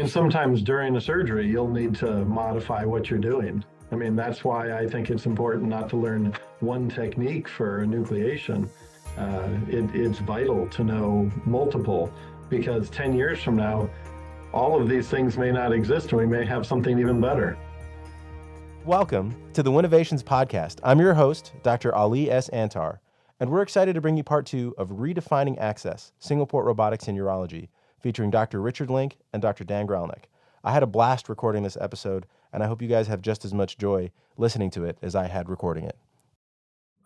And sometimes during a surgery, you'll need to modify what you're doing. I mean, that's why I think it's important not to learn one technique for enucleation. It's vital to know multiple, because 10 years from now, all of these things may not exist and we may have something even better. Welcome to the WInnovations podcast. I'm your host, Dr. Ali S. Antar, and we're excited to bring you part 2 of Redefining Access, Single-Port Robotics in Urology, featuring Dr. Richard Link and Dr. Dan Gralnek. I had a blast recording this episode, and I hope you guys have just as much joy listening to it as I had recording it.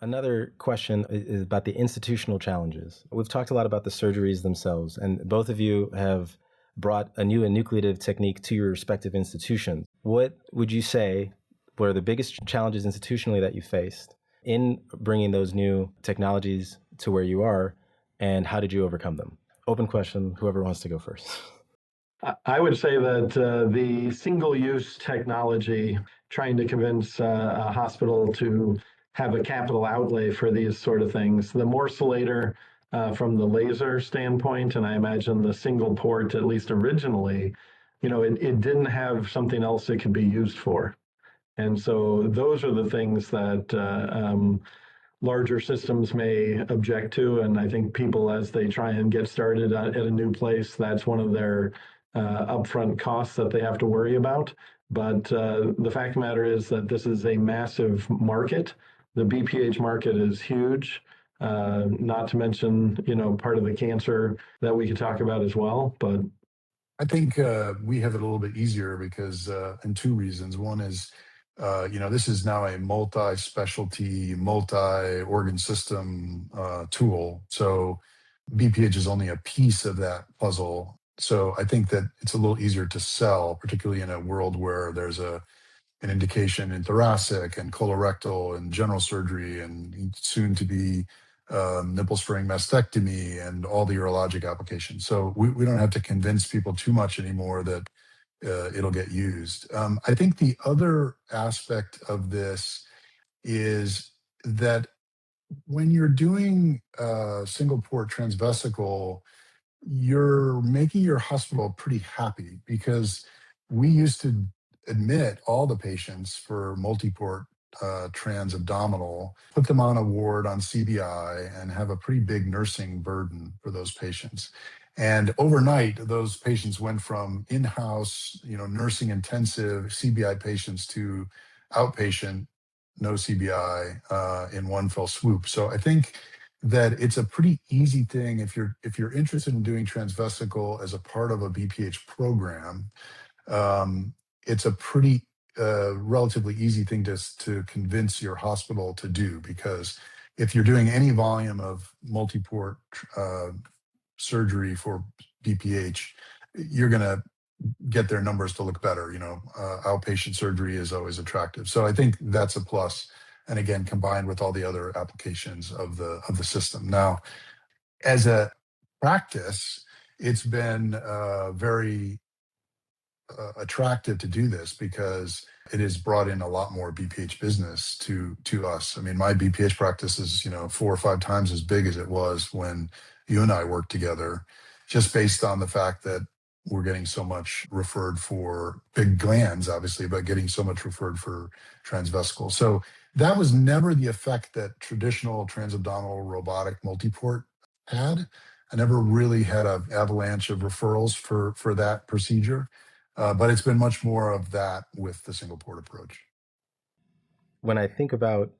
Another question is about the institutional challenges. We've talked a lot about the surgeries themselves, and both of you have brought a new enucleative technique to your respective institutions. What would you say were the biggest challenges institutionally that you faced in bringing those new technologies to where you are, and how did you overcome them? Open question, whoever wants to go first. I would say that the single-use technology, trying to convince a hospital to have a capital outlay for these sort of things, the morcellator from the laser standpoint, and I imagine the single port, at least originally, it didn't have something else it could be used for. And so those are the things that larger systems may object to. And I think people, as they try and get started at a new place, that's one of their upfront costs that they have to worry about. But the fact of the matter is that this is a massive market. The BPH market is huge, not to mention, part of the cancer that we could talk about as well. But I think we have it a little bit easier because, and two reasons. One is, this is now a multi-specialty, multi-organ system tool. So BPH is only a piece of that puzzle. So I think that it's a little easier to sell, particularly in a world where there's an indication in thoracic and colorectal and general surgery and soon to be nipple spring mastectomy and all the urologic applications. So we don't have to convince people too much anymore that it'll get used. I think the other aspect of this is that when you're doing single port transvesical, you're making your hospital pretty happy, because we used to admit all the patients for multi-port transabdominal, put them on a ward on CBI, and have a pretty big nursing burden for those patients. And overnight, those patients went from in-house, nursing intensive CBI patients to outpatient, no CBI in one fell swoop. So I think that it's a pretty easy thing if you're interested in doing transvesical as a part of a BPH program. It's a pretty relatively easy thing to convince your hospital to do, because if you're doing any volume of multi-port surgery for BPH, you're going to get their numbers to look better. Outpatient surgery is always attractive. So I think that's a plus. And again, combined with all the other applications of the system. Now, as a practice, it's been very attractive to do this, because it has brought in a lot more BPH business to us. I mean, my BPH practice is 4 or 5 times as big as it was when you and I worked together, just based on the fact that we're getting so much referred for big glands, obviously, but getting so much referred for transvesical. So that was never the effect that traditional transabdominal robotic multiport had. I never really had an avalanche of referrals for that procedure, but it's been much more of that with the single port approach. When I think about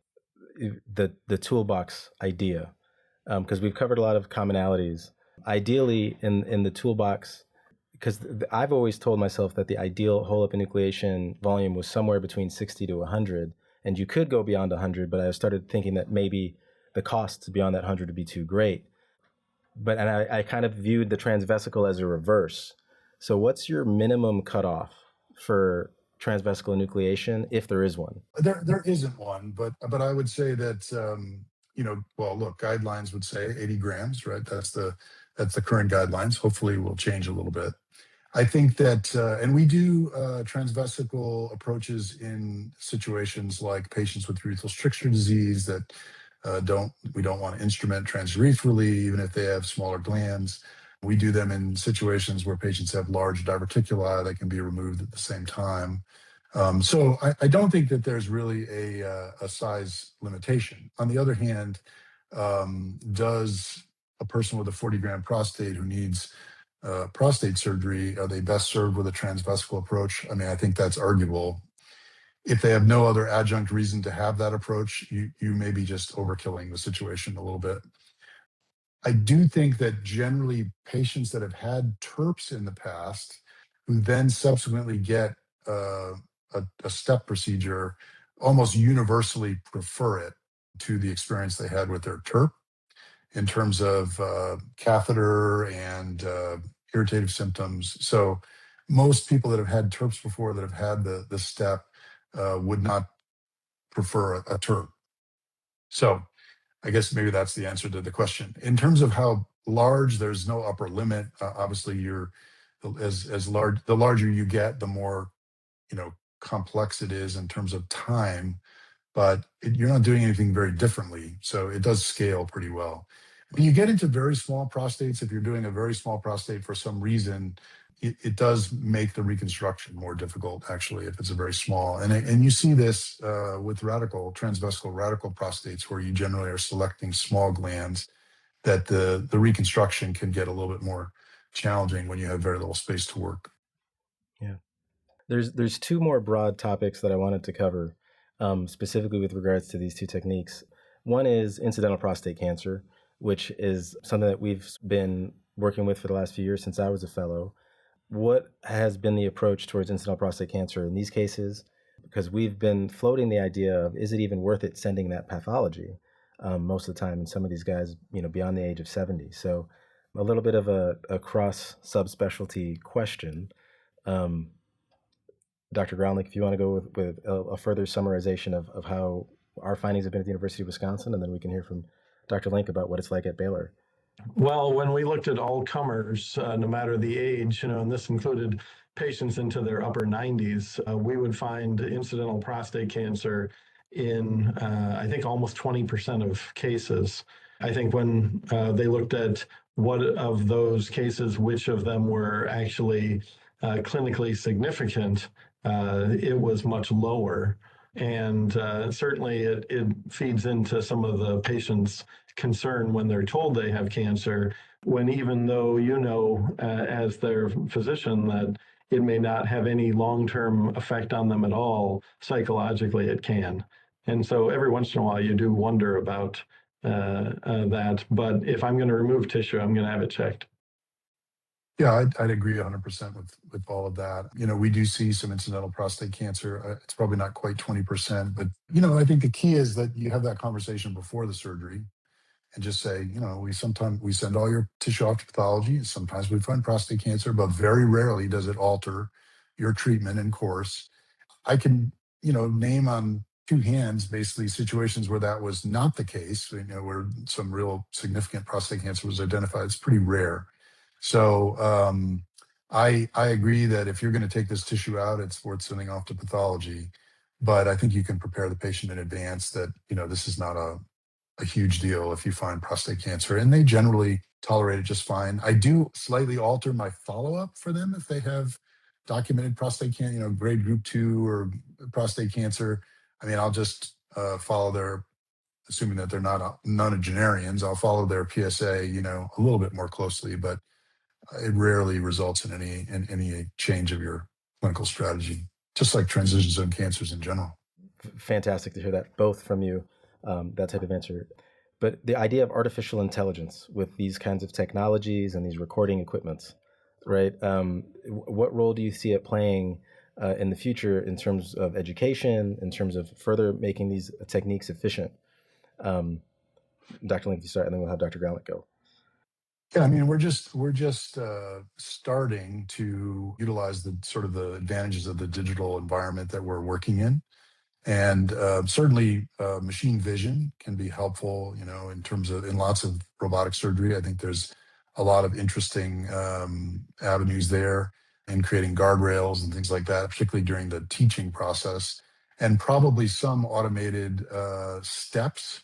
the toolbox idea, because we've covered a lot of commonalities, ideally in the toolbox, because I've always told myself that the ideal whole enucleation volume was somewhere between 60 to 100, and you could go beyond 100, but I started thinking that maybe the costs beyond that 100 would be too great. And I kind of viewed the transvesical as a reverse. So what's your minimum cutoff for transvesical enucleation, if there is one? There isn't one, but I would say that, guidelines would say 80 grams, right? That's the current guidelines. Hopefully will change a little bit. I think that, and we do transvesical approaches in situations like patients with urethral stricture disease that we don't want to instrument transurethral, even if they have smaller glands. We do them in situations where patients have large diverticuli that can be removed at the same time. So I don't think that there's really a size limitation. On the other hand, does a person with a 40-gram prostate who needs prostate surgery, are they best served with a transvesical approach? I mean, I think that's arguable. If they have no other adjunct reason to have that approach, you may be just overkilling the situation a little bit. I do think that generally patients that have had TERPs in the past who then subsequently get a step procedure almost universally prefer it to the experience they had with their TERP in terms of catheter and irritative symptoms. So most people that have had TERPs before that have had the step would not prefer a TERP. So I guess maybe that's the answer to the question. In terms of how large, there's no upper limit. Obviously, you're as large. The larger you get, the more complex it is in terms of time. But you're not doing anything very differently, so it does scale pretty well. When you get into very small prostates, if you're doing a very small prostate for some reason, it does make the reconstruction more difficult, actually, if it's a very small. And you see this with transvesical radical prostates, where you generally are selecting small glands, that the reconstruction can get a little bit more challenging when you have very little space to work. Yeah. There's two more broad topics that I wanted to cover, specifically with regards to these two techniques. One is incidental prostate cancer, which is something that we've been working with for the last few years since I was a fellow. What has been the approach towards incidental prostate cancer in these cases? Because we've been floating the idea of, is it even worth it sending that pathology most of the time? And some of these guys, beyond the age of 70. So a little bit of a cross subspecialty question. Dr. Gralnek, if you want to go with a further summarization of how our findings have been at the University of Wisconsin, and then we can hear from Dr. Link about what it's like at Baylor. Well, when we looked at all comers, no matter the age, and this included patients into their upper 90s, we would find incidental prostate cancer in, I think, almost 20% of cases. I think when they looked at what of those cases, which of them were actually clinically significant, it was much lower. And certainly it feeds into some of the patients' concern when they're told they have cancer, when even though as their physician that it may not have any long-term effect on them at all, psychologically it can. And so every once in a while you do wonder about that. But if I'm going to remove tissue, I'm going to have it checked. Yeah, I'd agree 100% with all of that. We do see some incidental prostate cancer. It's probably not quite 20%, but I think the key is that you have that conversation before the surgery and just say, sometimes we send all your tissue off to pathology. Sometimes we find prostate cancer, but very rarely does it alter your treatment and course. I can, name on two hands basically situations where that was not the case, where some real significant prostate cancer was identified. It's pretty rare. So I agree that if you're going to take this tissue out, it's worth sending off to pathology. But I think you can prepare the patient in advance that, this is not a huge deal if you find prostate cancer. And they generally tolerate it just fine. I do slightly alter my follow-up for them if they have documented prostate cancer, grade group 2 or prostate cancer. I mean, I'll just follow their, assuming that they're not nonagenarians, I'll follow their PSA, a little bit more closely, but it rarely results in any change of your clinical strategy, just like transition zone cancers in general. Fantastic to hear that, both from you, that type of answer. But the idea of artificial intelligence with these kinds of technologies and these recording equipments, right? What role do you see it playing in the future in terms of education, in terms of further making these techniques efficient? Dr. Link, you start, and then we'll have Dr. Gralnek go. Yeah, I mean, we're just starting to utilize the advantages of the digital environment that we're working in, and certainly machine vision can be helpful. In terms of in lots of robotic surgery, I think there's a lot of interesting avenues there in creating guardrails and things like that, particularly during the teaching process, and probably some automated steps.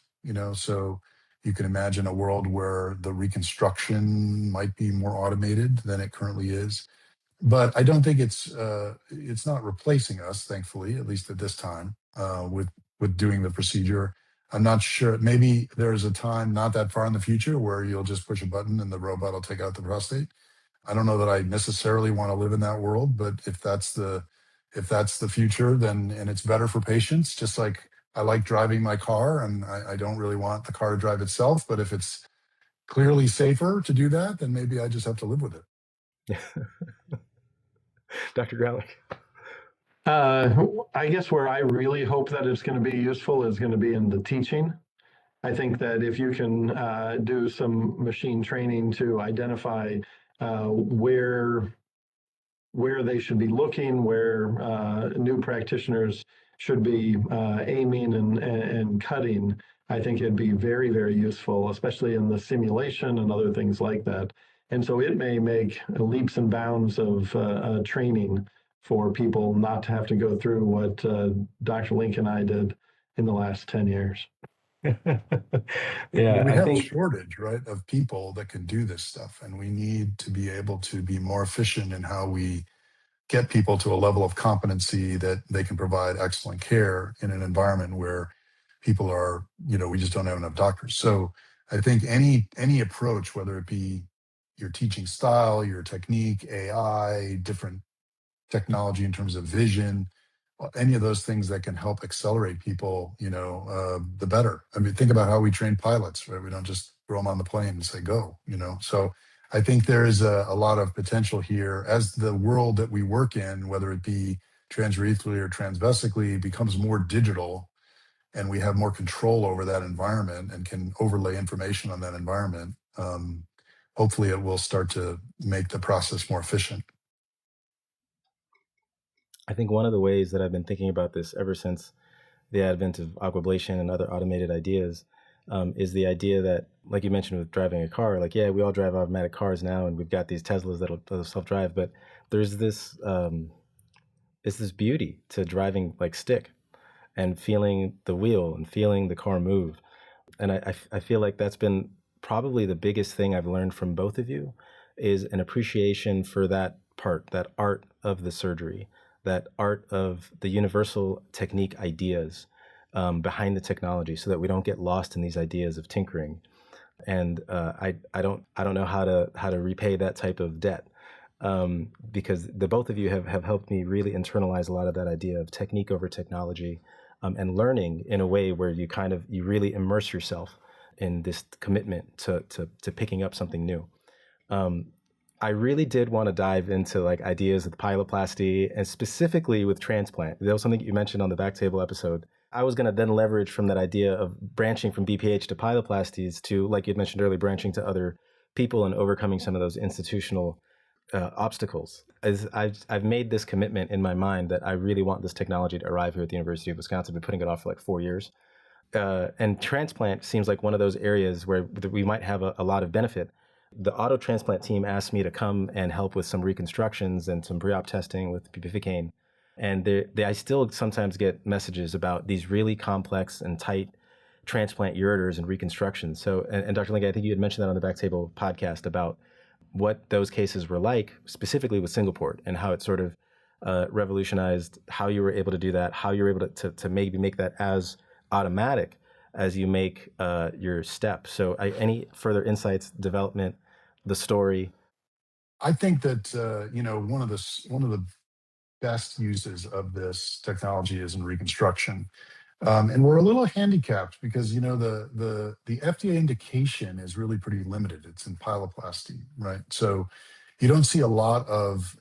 So You can imagine a world where the reconstruction might be more automated than it currently is. But I don't think it's not replacing us, thankfully, at least at this time, with doing the procedure. I'm not sure. Maybe there's a time not that far in the future where you'll just push a button and the robot will take out the prostate. I don't know that I necessarily want to live in that world, but if that's the future, then and it's better for patients, just like I like driving my car and I don't really want the car to drive itself. But if it's clearly safer to do that, then maybe I just have to live with it. Dr. Gralnek. I guess where I really hope that it's going to be useful is going to be in the teaching. I think that if you can do some machine training to identify where they should be looking, where new practitioners should be aiming and cutting, I think it'd be very, very useful, especially in the simulation and other things like that. And so it may make leaps and bounds of training for people not to have to go through what Dr. Link and I did in the last 10 years. Yeah, we I have a think shortage, right, of people that can do this stuff, and we need to be able to be more efficient in how we get people to a level of competency that they can provide excellent care in an environment where people are, we just don't have enough doctors. So I think any approach, whether it be your teaching style, your technique, AI, different technology in terms of vision, any of those things that can help accelerate people, the better. I mean, think about how we train pilots, right? We don't just throw them on the plane and say, go, So I think there is a lot of potential here as the world that we work in, whether it be transurethral or transvesically, becomes more digital and we have more control over that environment and can overlay information on that environment. Hopefully it will start to make the process more efficient. I think one of the ways that I've been thinking about this ever since the advent of aquablation and other automated ideas is the idea that, like you mentioned with driving a car, like, yeah, we all drive automatic cars now and we've got these Teslas that'll self-drive, but there's this it's this beauty to driving like stick and feeling the wheel and feeling the car move. And I feel like that's been probably the biggest thing I've learned from both of you is an appreciation for that part, that art of the surgery, that art of the universal technique ideas behind the technology, so that we don't get lost in these ideas of tinkering. And I don't know how to repay that type of debt, because the both of you have helped me really internalize a lot of that idea of technique over technology, and learning in a way where you really immerse yourself in this commitment to picking up something new. I really did want to dive into like ideas of pyeloplasty and specifically with transplant. That was something you mentioned on the back table episode. I was going to then leverage from that idea of branching from BPH to pyeloplasties to, like you mentioned earlier, branching to other people and overcoming some of those institutional obstacles. As I've made this commitment in my mind that I really want this technology to arrive here at the University of Wisconsin. I've been putting it off for like 4 years. And transplant seems like one of those areas where we might have a lot of benefit. The auto transplant team asked me to come and help with some reconstructions and some pre-op testing with bupivacaine. And I still sometimes get messages about these really complex and tight transplant ureters and reconstructions. So, and Dr. Link, I think you had mentioned that on the Back Table podcast about what those cases were like, specifically with single port, and how it sort of revolutionized how you were able to do that, how you were able to maybe make that as automatic as you make your step. So any further insights, development, the story? I think that one of the best uses of this technology is in reconstruction, and we're a little handicapped because the FDA indication is really pretty limited. It's in pyeloplasty, right? So you don't see a lot of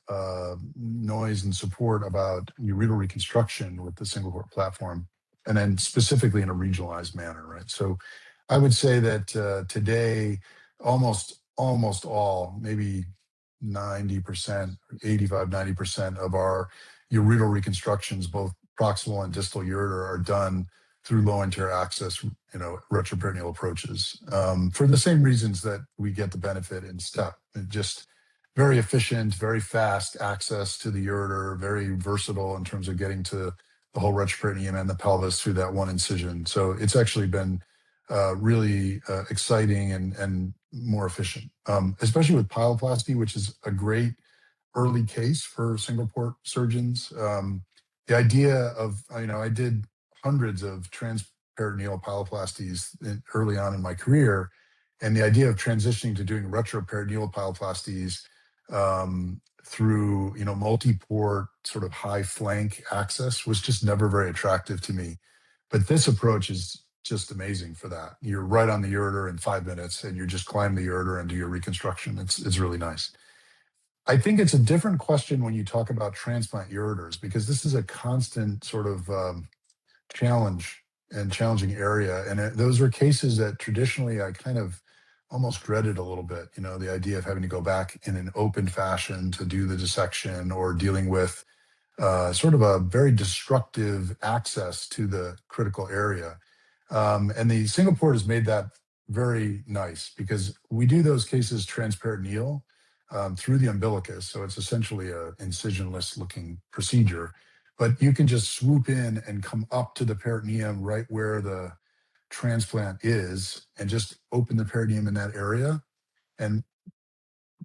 noise and support about ureteral reconstruction with the single port platform, and then specifically in a regionalized manner, right? So I would say that today, almost all, maybe 90%, 85, 90% of our ureteral reconstructions, both proximal and distal ureter, are done through low anterior access, retroperitoneal approaches, for the same reasons that we get the benefit in STEP. It just very efficient, very fast access to the ureter, very versatile in terms of getting to the whole retroperitoneum and the pelvis through that one incision. So it's actually been really exciting and more efficient, especially with pyeloplasty, which is a great early case for single port surgeons. The idea of, I did hundreds of transperitoneal pyeloplasties early on in my career, and the idea of transitioning to doing retroperitoneal pyeloplasties through, multi-port sort of high flank access was just never very attractive to me. But this approach is just amazing for that. You're right on the ureter in 5 minutes, and you just climb the ureter and do your reconstruction. It's really nice. I think it's a different question when you talk about transplant ureters, because this is a constant sort of challenge and challenging area. And those were cases that traditionally I kind of almost dreaded a little bit, the idea of having to go back in an open fashion to do the dissection, or dealing with sort of a very destructive access to the critical area. And the single port has made that very nice, because we do those cases transperitoneal through the umbilicus. So it's essentially a incisionless looking procedure, but you can just swoop in and come up to the peritoneum right where the transplant is, and just open the peritoneum in that area. And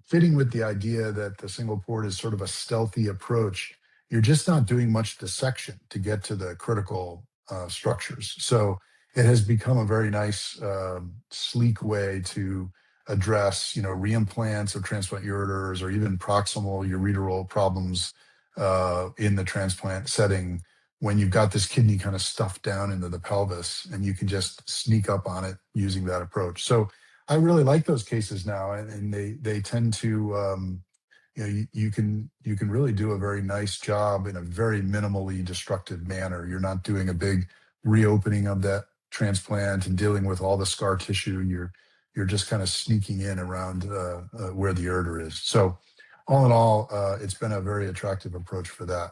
fitting with the idea that the single port is sort of a stealthy approach, you're just not doing much dissection to get to the critical structures. So it has become a very nice, sleek way to address, reimplants of transplant ureters, or even proximal ureteral problems in the transplant setting, when you've got this kidney kind of stuffed down into the pelvis, and you can just sneak up on it using that approach. So I really like those cases now, and they tend to, you can really do a very nice job in a very minimally destructive manner. You're not doing a big reopening of that transplant and dealing with all the scar tissue. You're just kind of sneaking in around where the ureter is. So all in all, it's been a very attractive approach for that.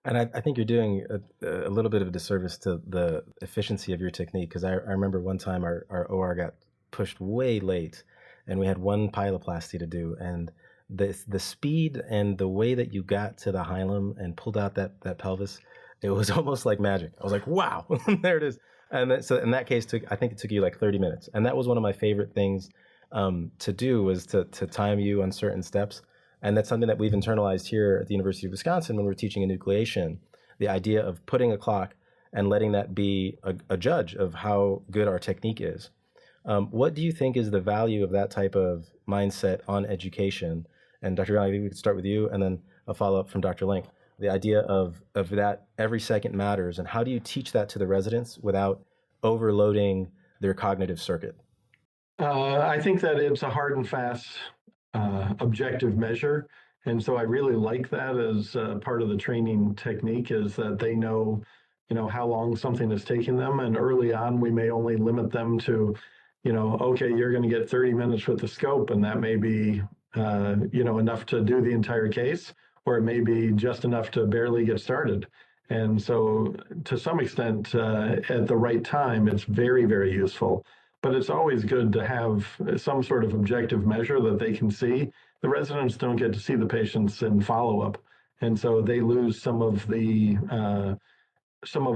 And I think you're doing a little bit of a disservice to the efficiency of your technique, because I remember one time our OR got pushed way late, and we had one pyeloplasty to do, and the speed and the way that you got to the hilum and pulled out that pelvis, it was almost like magic. I was like, wow, there it is. And so in that case, I think it took you like 30 minutes. And that was one of my favorite things to do, was to time you on certain steps. And that's something that we've internalized here at the University of Wisconsin when we're teaching enucleation, the idea of putting a clock and letting that be a judge of how good our technique is. What do you think is the value of that type of mindset on education? And Dr. Gralnek, maybe we could start with you, and then a follow-up from Dr. Link. The idea of that every second matters, and how do you teach that to the residents without overloading their cognitive circuit? I think that it's a hard and fast objective measure. And so I really like that as part of the training technique, is that they know, how long something is taking them. And early on, we may only limit them to, okay, you're going to get 30 minutes with the scope, and that may be, enough to do the entire case, or it may be just enough to barely get started. And so to some extent, at the right time, it's very, very useful. But it's always good to have some sort of objective measure that they can see. The residents don't get to see the patients in follow-up, and so they lose some of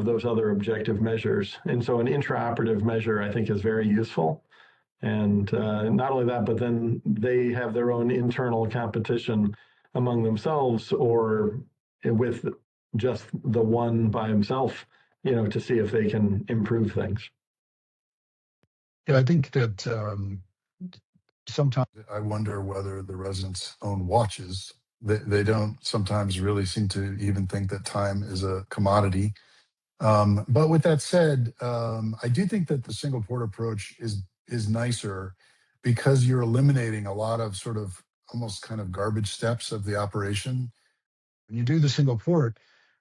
those other objective measures. And so an intraoperative measure, I think, is very useful. And not only that, but then they have their own internal competition among themselves, or with just the one by himself, to see if they can improve things. Yeah, I think that sometimes I wonder whether the residents own watches. They don't sometimes really seem to even think that time is a commodity. But with that said, I do think that the single port approach is nicer, because you're eliminating a lot of sort of almost kind of garbage steps of the operation. When you do the single port,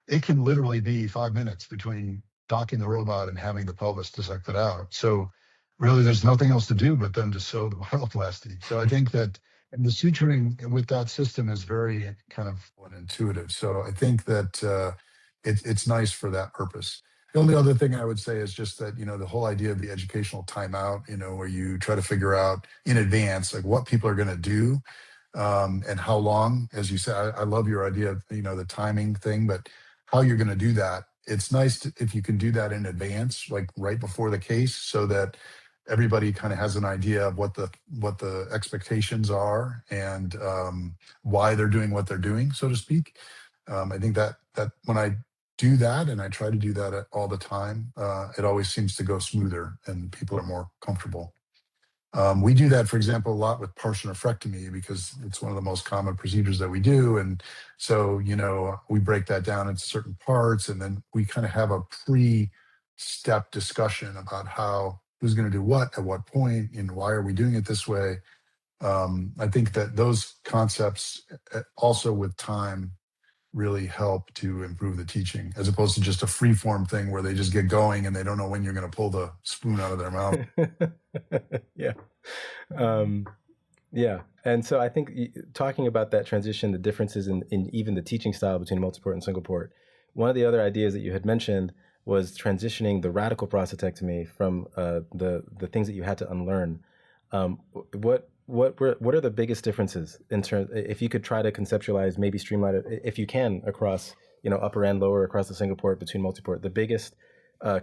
it can literally be 5 minutes between docking the robot and having the pelvis dissected out. So really, there's nothing else to do but then to sew the pyeloplasty. So I think that, and the suturing with that system is very kind of intuitive. So I think that it's nice for that purpose. The only other thing I would say is just that, the whole idea of the educational timeout, where you try to figure out in advance, like, what people are going to do and how long. As you said, I love your idea of, the timing thing, but how you're going to do that it's nice if you can do that in advance, like right before the case, so that everybody kind of has an idea of what the expectations are, and why they're doing what they're doing, so to speak. I think that when I do that, and I try to do that all the time, it always seems to go smoother and people are more comfortable. We do that, for example, a lot with partial nephrectomy because it's one of the most common procedures that we do. And so, we break that down into certain parts, and then we kind of have a pre-step discussion about who's going to do what at what point and why are we doing it this way. I think that those concepts also with time really help to improve the teaching, as opposed to just a free form thing where they just get going and they don't know when you're going to pull the spoon out of their mouth. Yeah. Yeah. And so I think talking about that transition, the differences in even the teaching style between multiport and single port, one of the other ideas that you had mentioned was transitioning the radical prostatectomy from the things that you had to unlearn. What are the biggest differences in terms, if you could try to conceptualize, maybe streamline it, if you can, across, upper and lower, across the single port, between multiport, the biggest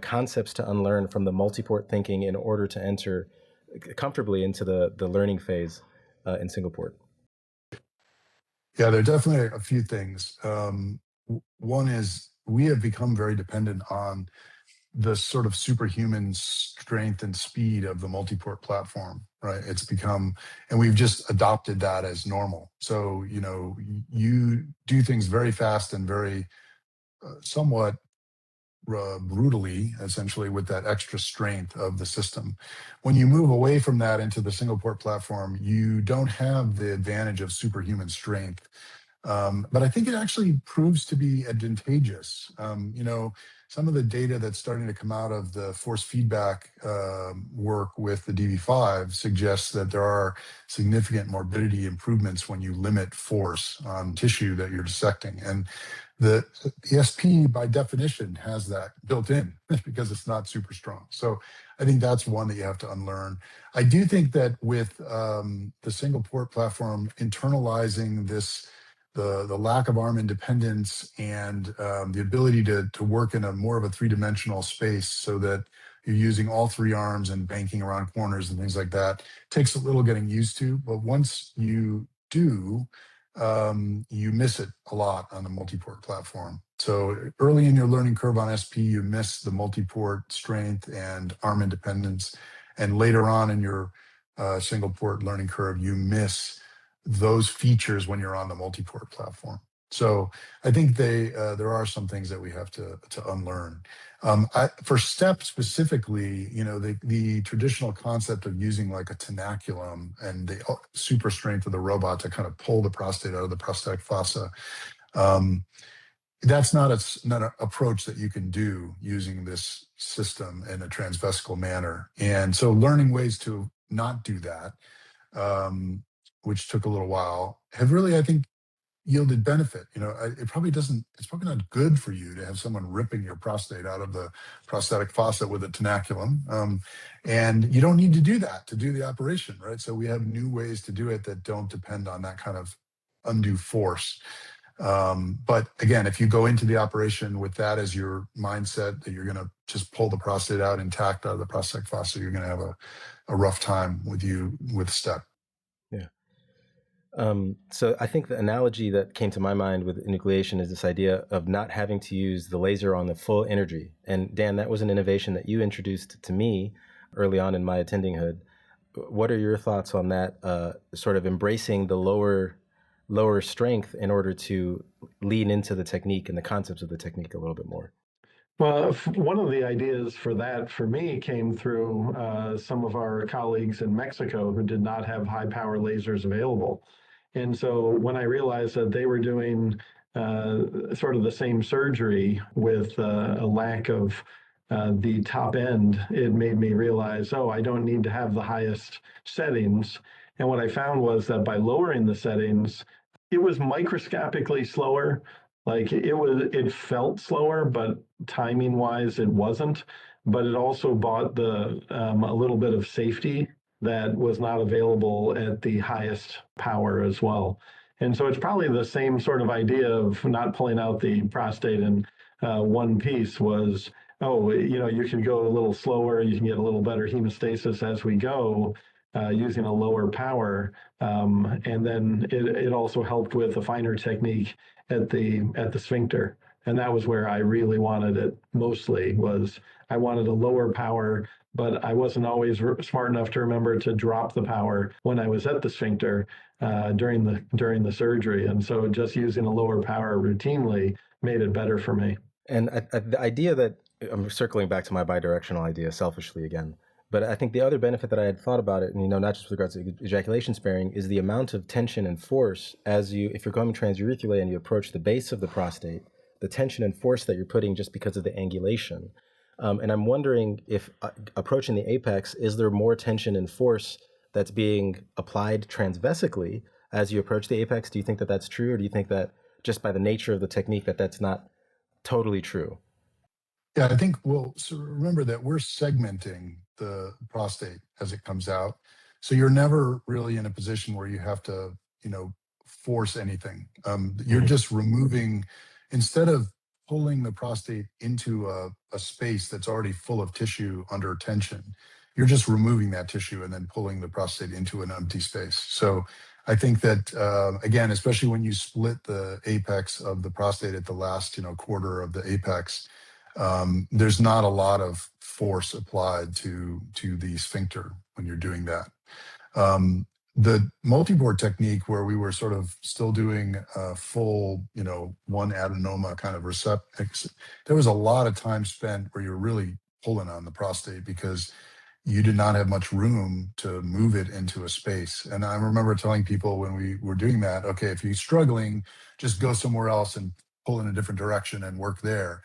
concepts to unlearn from the multiport thinking in order to enter comfortably into the learning phase in single port? Yeah, there are definitely a few things. One is we have become very dependent on the sort of superhuman strength and speed of the multi-port platform, right? It's become, and we've just adopted that as normal. So, you do things very fast and very somewhat brutally, essentially, with that extra strength of the system. When you move away from that into the single port platform, you don't have the advantage of superhuman strength. But I think it actually proves to be advantageous. Some of the data that's starting to come out of the force feedback work with the DV5 suggests that there are significant morbidity improvements when you limit force on tissue that you're dissecting. And the SP, by definition, has that built in because it's not super strong. So I think that's one that you have to unlearn. I do think that with the single port platform, internalizing the lack of arm independence and the ability to work in a more of a three-dimensional space, so that you're using all three arms and banking around corners and things like that, takes a little getting used to. But once you do, you miss it a lot on the multi-port platform. So early in your learning curve on SP, you miss the multi-port strength and arm independence. And later on in your single port learning curve, you miss those features when you're on the multi-port platform. So I think there are some things that we have to unlearn. For STEP specifically, the traditional concept of using like a tenaculum and the super strength of the robot to kind of pull the prostate out of the prostatic fossa, that's not an approach that you can do using this system in a transvesical manner. And so learning ways to not do that, which took a little while, have really, I think, yielded benefit. It's probably not good for you to have someone ripping your prostate out of the prostatic fossa with a tenaculum. And you don't need to do that to do the operation, right? So we have new ways to do it that don't depend on that kind of undue force. But again, if you go into the operation with that as your mindset, that you're going to just pull the prostate out intact out of the prostatic fossa, you're going to have a rough time with STEP. Yeah. So I think the analogy that came to my mind with enucleation is this idea of not having to use the laser on the full energy. And Dan, that was an innovation that you introduced to me early on in my attendinghood. What are your thoughts on that, sort of embracing the lower strength in order to lean into the technique and the concepts of the technique a little bit more? Well, one of the ideas for that for me came through some of our colleagues in Mexico who did not have high power lasers available. And so when I realized that they were doing sort of the same surgery with a lack of the top end, it made me realize, I don't need to have the highest settings. And what I found was that by lowering the settings, it was microscopically slower. Like it felt slower, but timing wise, it wasn't. But it also brought a little bit of safety that was not available at the highest power as well. And so it's probably the same sort of idea of not pulling out the prostate and one piece was, oh, you can go a little slower, you can get a little better hemostasis as we go using a lower power. And then it also helped with a finer technique at the sphincter. And that was where I really wanted it mostly, was I wanted a lower power, but I wasn't always smart enough to remember to drop the power when I was at the sphincter during the surgery. And so just using a lower power routinely made it better for me. And the idea that I'm circling back to my bidirectional idea selfishly again, but I think the other benefit that I had thought about it, and not just with regards to ejaculation sparing, is the amount of tension and force if you're going transurethral and you approach the base of the prostate, the tension and force that you're putting just because of the angulation. And I'm wondering if approaching the apex, is there more tension and force that's being applied transvesically as you approach the apex? Do you think that that's true, or do you think that just by the nature of the technique that's not totally true? Yeah, I think, so remember that we're segmenting the prostate as it comes out. So you're never really in a position where you have to, force anything. You're just removing, instead of pulling the prostate into a space that's already full of tissue under tension, you're just removing that tissue and then pulling the prostate into an empty space. So I think that, again, especially when you split the apex of the prostate at the last, quarter of the apex, there's not a lot of force applied to the sphincter when you're doing that. The multi-bore technique, where we were sort of still doing full, one adenoma kind of receptors, there was a lot of time spent where you're really pulling on the prostate because you did not have much room to move it into a space. And I remember telling people when we were doing that, okay, if you're struggling, just go somewhere else and pull in a different direction and work there.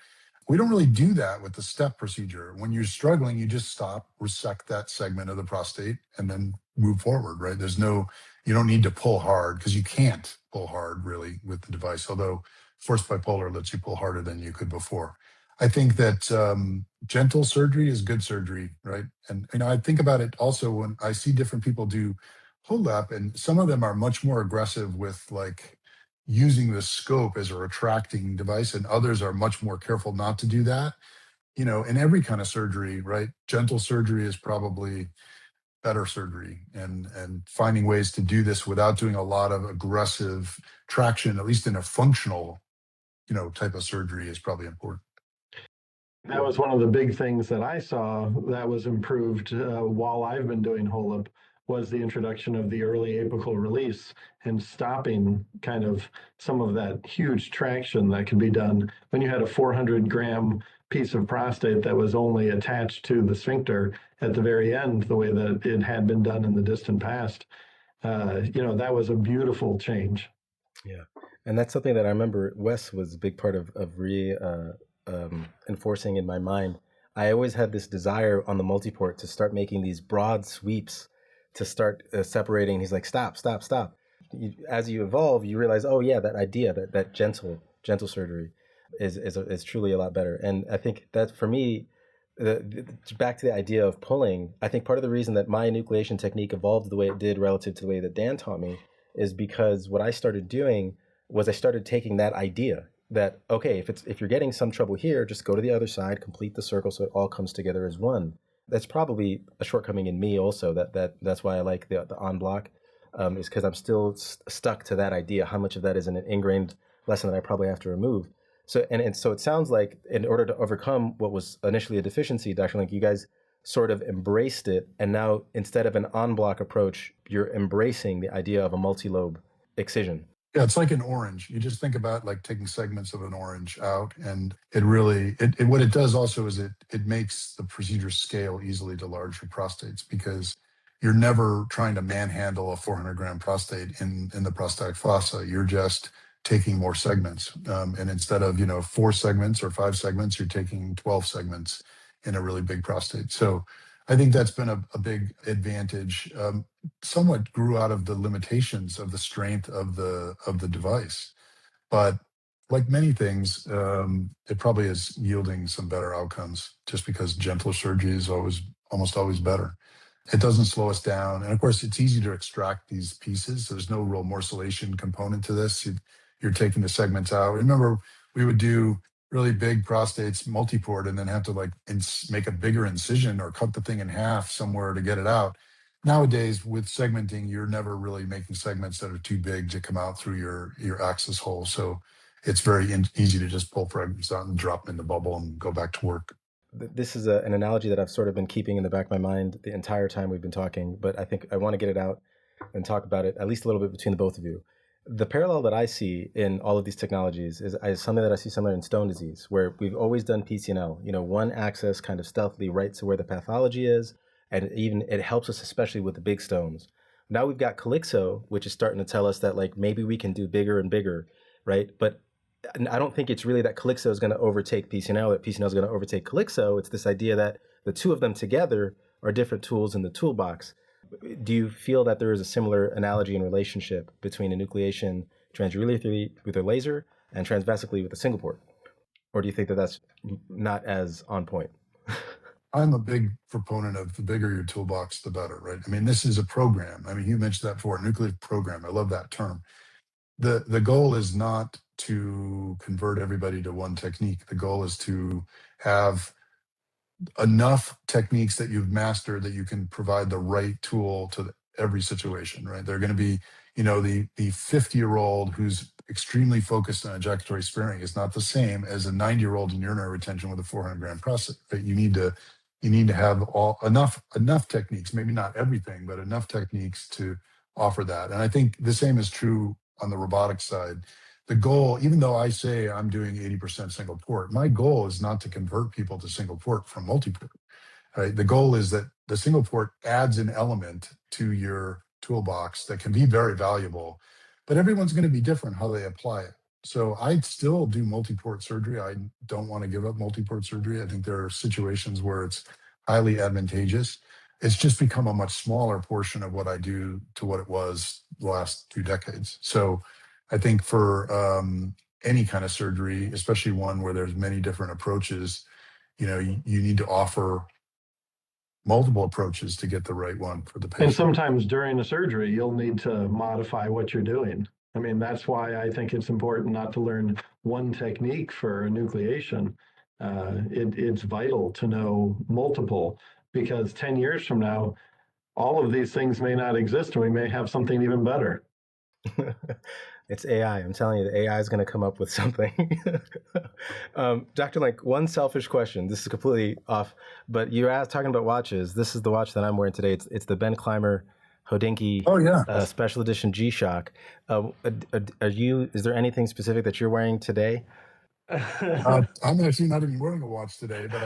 We don't really do that with the step procedure. When you're struggling, you just stop, resect that segment of the prostate, and then move forward, right? You don't need to pull hard, because you can't pull hard really with the device, although forced bipolar lets you pull harder than you could before. I think that gentle surgery is good surgery, right? And I think about it also when I see different people do pull-up, and some of them are much more aggressive with using the scope as a retracting device, and others are much more careful not to do that. In every kind of surgery, right? Gentle surgery is probably better surgery, and finding ways to do this without doing a lot of aggressive traction, at least in a functional, type of surgery, is probably important. That was one of the big things that I saw that was improved while I've been doing HOLEP, was the introduction of the early apical release and stopping kind of some of that huge traction that could be done when you had a 400-gram piece of prostate that was only attached to the sphincter at the very end, the way that it had been done in the distant past. That was a beautiful change. Yeah. And that's something that I remember Wes was a big part of enforcing in my mind. I always had this desire on the multiport to start making these broad sweeps, to start separating. He's like, stop. As you evolve, you realize, oh yeah, that idea, that gentle surgery is truly a lot better. And I think that for me, back to the idea of pulling, I think part of the reason that my enucleation technique evolved the way it did relative to the way that Dan taught me is because what I started doing was I started taking that idea that, okay, if you're getting some trouble here, just go to the other side, complete the circle so it all comes together as one. That's probably a shortcoming in me also. That's why I like the en bloc, is because I'm still stuck to that idea. How much of that is an ingrained lesson that I probably have to remove? So so it sounds like in order to overcome what was initially a deficiency, Dr. Link, you guys sort of embraced it, and now instead of an en bloc approach, you're embracing the idea of a multi-lobe excision. Yeah, it's like an orange. You just think about taking segments of an orange out, and it really, what it does also is it makes the procedure scale easily to larger prostates, because you're never trying to manhandle a 400-gram prostate in the prostatic fossa. You're just taking more segments. And instead of, 4 segments or 5 segments, you're taking 12 segments in a really big prostate. So I think that's been a big advantage. Somewhat grew out of the limitations of the strength of the device, but like many things, it probably is yielding some better outcomes, just because gentler surgery is almost always better. It doesn't slow us down, and of course, it's easy to extract these pieces. There's no real morcellation component to this. You're taking the segments out. Remember, we would do really big prostates multi-port and then have to like make a bigger incision or cut the thing in half somewhere to get it out. Nowadays, with segmenting, you're never really making segments that are too big to come out through your access hole. So it's very easy to just pull fragments out and drop them in the bubble and go back to work. This is an analogy that I've sort of been keeping in the back of my mind the entire time we've been talking, but I think I want to get it out and talk about it at least a little bit between the both of you. The parallel that I see in all of these technologies is something that I see similar in stone disease, where we've always done PCNL, one access kind of stealthily right to where the pathology is, and even it helps us especially with the big stones. Now we've got Calyxo, which is starting to tell us that like maybe we can do bigger and bigger, right? But I don't think it's really that Calyxo is going to overtake PCNL, that PCNL is going to overtake Calyxo. It's this idea that the two of them together are different tools in the toolbox. Do you feel that there is a similar analogy and relationship between enucleation transurethral with a laser and transvesically with a single port? Or do you think that that's not as on point? I'm a big proponent of the bigger your toolbox, the better, right? I mean, this is a program. I mean, you mentioned that before, nuclear program. I love that term. The goal is not to convert everybody to one technique. The goal is to have enough techniques that you've mastered that you can provide the right tool to every situation, right? They're going to be, the 50-year-old who's extremely focused on ejaculatory sparing is not the same as a 90-year-old in urinary retention with a 400-gram prostate. Right? You need to have enough techniques, maybe not everything, but enough techniques to offer that. And I think the same is true on the robotics side. The goal, even though I say I'm doing 80% single port, my goal is not to convert people to single port from multi-port. Right? The goal is that the single port adds an element to your toolbox that can be very valuable, but everyone's going to be different how they apply it. So I still do multi-port surgery. I don't want to give up multi-port surgery. I think there are situations where it's highly advantageous. It's just become a much smaller portion of what I do to what it was the last 2 decades. So I think for any kind of surgery, especially one where there's many different approaches, you need to offer multiple approaches to get the right one for the patient. And sometimes during a surgery, you'll need to modify what you're doing. I mean, that's why I think it's important not to learn one technique for enucleation. It's vital to know multiple, because 10 years from now, all of these things may not exist and we may have something even better. It's AI. I'm telling you, the AI is going to come up with something. Dr. Link, one selfish question. This is completely off, but you're talking about watches. This is the watch that I'm wearing today. It's the Ben Clymer Hodinkee Special Edition G-Shock. Is there anything specific that you're wearing today? I'm actually not even wearing a watch today, but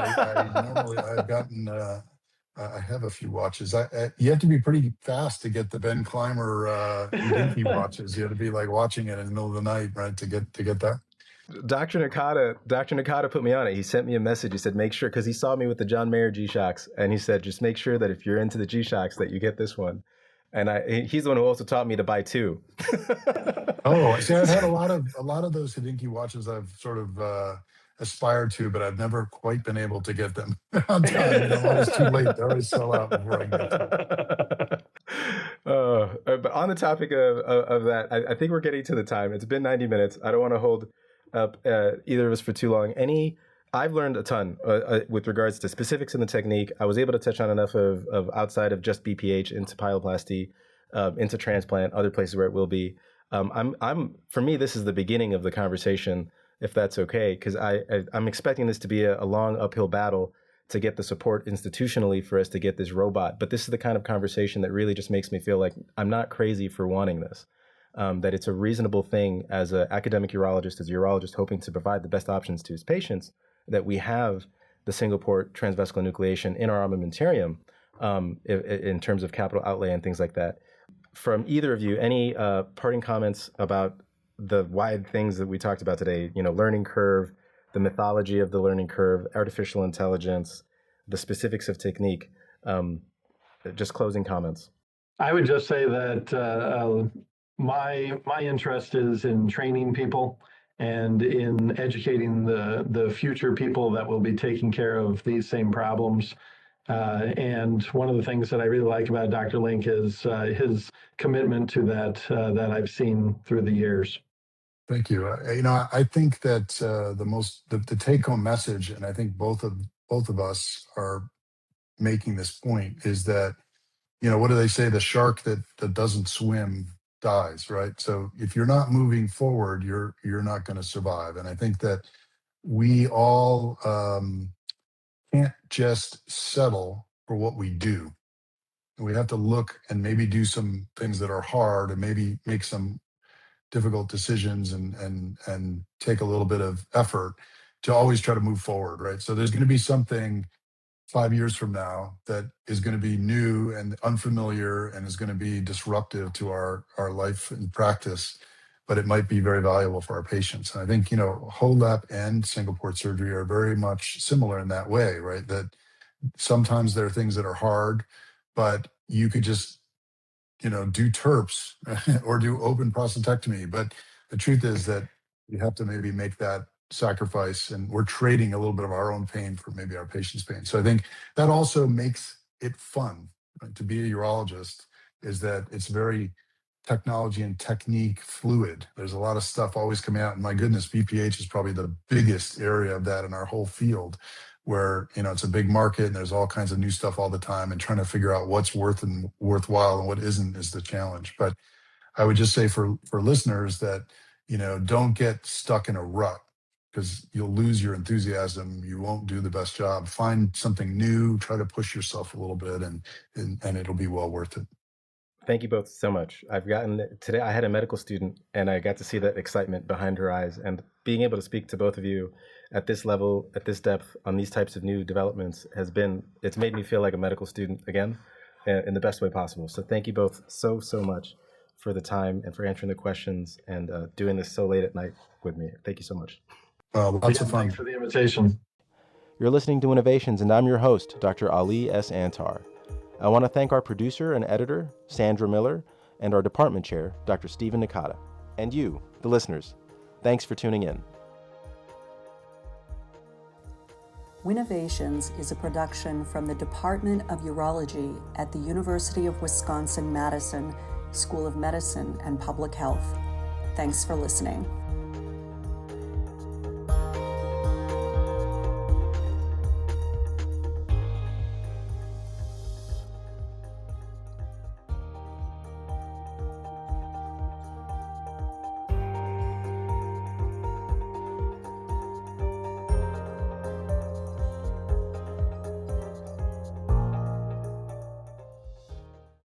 I have a few watches. You have to be pretty fast to get the Ben Clymer Hodinkee watches. You have to be like watching it in the middle of the night, right, to get that. Dr. Nakata put me on it. He sent me a message. He said, make sure, because he saw me with the John Mayer G-Shocks, and he said, just make sure that if you're into the G-Shocks that you get this one. And he's the one who also taught me to buy 2. Oh, see, I've had a lot of those Hodinkee watches I've sort of aspired to, but I've never quite been able to get them on time. Always too late. They always sell out before I get to them. But on the topic of that, I think we're getting to the time. It's been 90 minutes. I don't want to hold up either of us for too long. I've learned a ton with regards to specifics in the technique. I was able to touch on enough of outside of just BPH into pyeloplasty, into transplant, other places where it will be. For me, this is the beginning of the conversation, if that's okay, because I'm expecting this to be a long uphill battle to get the support institutionally for us to get this robot. But this is the kind of conversation that really just makes me feel like I'm not crazy for wanting this. That it's a reasonable thing as an academic urologist, as a urologist hoping to provide the best options to his patients, that we have the single port transvesical enucleation in our armamentarium in terms of capital outlay and things like that. From either of you, any parting comments about the wide things that we talked about today, learning curve, the mythology of the learning curve, artificial intelligence, the specifics of technique, just closing comments. I would just say that my interest is in training people and in educating the future people that will be taking care of these same problems. And one of the things that I really like about Dr. Link is his commitment to that I've seen through the years. Thank you. I think that the take-home message, and I think both of us are making this point, is that, what do they say? The shark that doesn't swim dies, right? So if you're not moving forward, you're not going to survive. And I think that we all can't just settle for what we do. We have to look and maybe do some things that are hard, and maybe make some difficult decisions, and take a little bit of effort to always try to move forward, right? So there's going to be something 5 years from now that is going to be new and unfamiliar, and is going to be disruptive to our life and practice, but it might be very valuable for our patients. And I think, HoLEP and single port surgery are very much similar in that way, right? That sometimes there are things that are hard, but you could just, do TURPs or do open prostatectomy. But the truth is that you have to maybe make that sacrifice, and we're trading a little bit of our own pain for maybe our patient's pain. So I think that also makes it fun, right? To be a urologist is that it's very technology and technique fluid. There's a lot of stuff always coming out. And my goodness, BPH is probably the biggest area of that in our whole field, where, it's a big market and there's all kinds of new stuff all the time, and trying to figure out what's worthwhile and what isn't is the challenge. But I would just say for listeners that, don't get stuck in a rut, because you'll lose your enthusiasm. You won't do the best job. Find something new, try to push yourself a little bit, and it'll be well worth it. Thank you both so much. Today I had a medical student, and I got to see that excitement behind her eyes, and being able to speak to both of you at this level, at this depth, on these types of new developments it's made me feel like a medical student again, in the best way possible. So thank you both so much for the time and for answering the questions, and doing this so late at night with me. Thank you so much. Lots of fun. Thanks for the invitation. You're listening to Innovations, and I'm your host, Dr. Ali S. Antar. I want to thank our producer and editor, Sandra Miller, and our department chair, Dr. Stephen Nakata. And you, the listeners, thanks for tuning in. WInnovations is a production from the Department of Urology at the University of Wisconsin-Madison School of Medicine and Public Health. Thanks for listening.